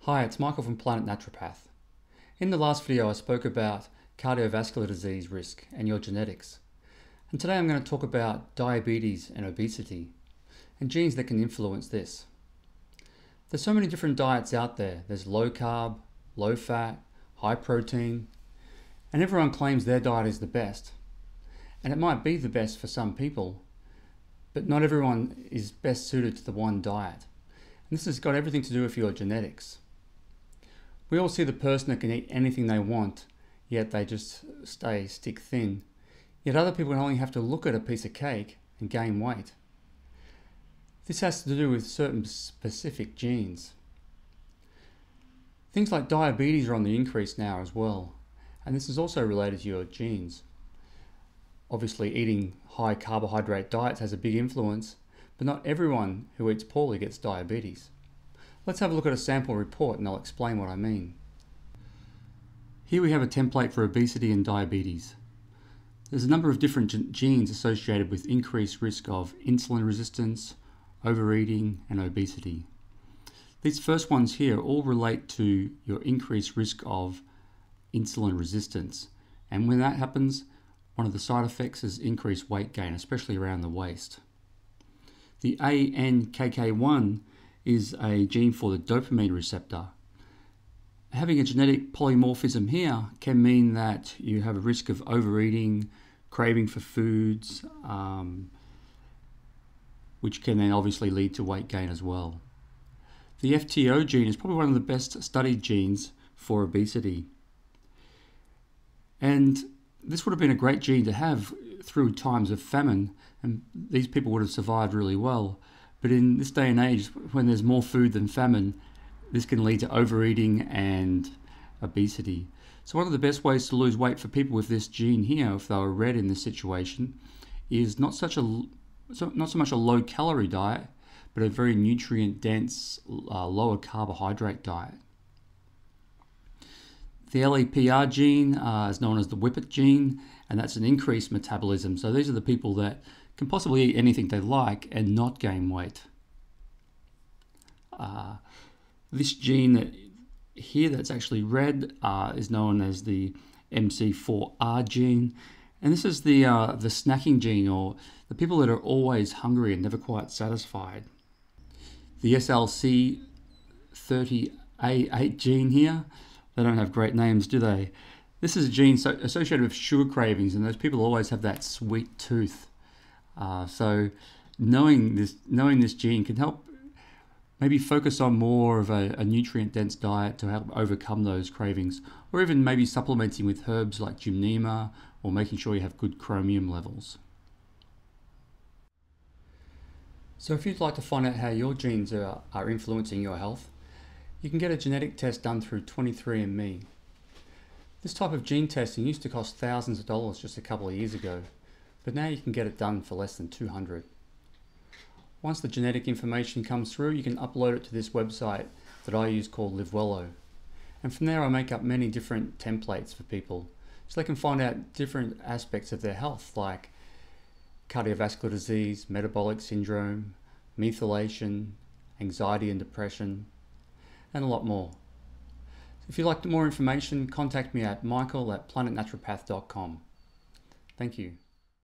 Hi, it's Michael from Planet Naturopath. In the last video I spoke about cardiovascular disease risk and your genetics. And today I'm going to talk about diabetes and obesity and genes that can influence this. There's so many different diets out there. There's low carb, low fat, high protein, and everyone claims their diet is the best. And it might be the best for some people, but not everyone is best suited to the one diet. And this has got everything to do with your genetics. We all see the person that can eat anything they want, yet they just stick thin. Yet other people only have to look at a piece of cake and gain weight. This has to do with certain specific genes. Things like diabetes are on the increase now as well, and this is also related to your genes. Obviously, eating high carbohydrate diets has a big influence, but not everyone who eats poorly gets diabetes. Let's have a look at a sample report and I'll explain what I mean. Here we have a template for obesity and diabetes. There's a number of different genes associated with increased risk of insulin resistance, overeating, and obesity. These first ones here all relate to your increased risk of insulin resistance. And when that happens, one of the side effects is increased weight gain, especially around the waist. The ANKK1 is a gene for the dopamine receptor. Having a genetic polymorphism here can mean that you have a risk of overeating, craving for foods, which can then obviously lead to weight gain as well. The FTO gene is probably one of the best studied genes for obesity. And this would have been a great gene to have through times of famine, and these people would have survived really well. But in this day and age, when there's more food than famine, this can lead to overeating and obesity. So one of the best ways to lose weight for people with this gene here, if they were red in this situation, is not so much a low calorie diet, but a very nutrient dense, lower carbohydrate diet. The LEPR gene is known as the Whippet gene, and that's an increased metabolism. So these are the people that can possibly eat anything they like and not gain weight. This gene here that's actually red is known as the MC4R gene, and this is the snacking gene, or the people that are always hungry and never quite satisfied. The SLC30A8 gene here, they don't have great names, do they? This is a gene associated with sugar cravings, and those people always have that sweet tooth. So knowing this gene can help maybe focus on more of a nutrient-dense diet to help overcome those cravings, or even maybe supplementing with herbs like gymnema, or making sure you have good chromium levels. So if you'd like to find out how your genes are influencing your health, you can get a genetic test done through 23andMe. This type of gene testing used to cost thousands of dollars just a couple of years ago, but now you can get it done for less than $200. Once the genetic information comes through, you can upload it to this website that I use called LiveWello. And from there I make up many different templates for people, so they can find out different aspects of their health, like cardiovascular disease, metabolic syndrome, methylation, anxiety and depression, and a lot more. If you'd like more information, contact me at michael@planetnaturopath.com. Thank you.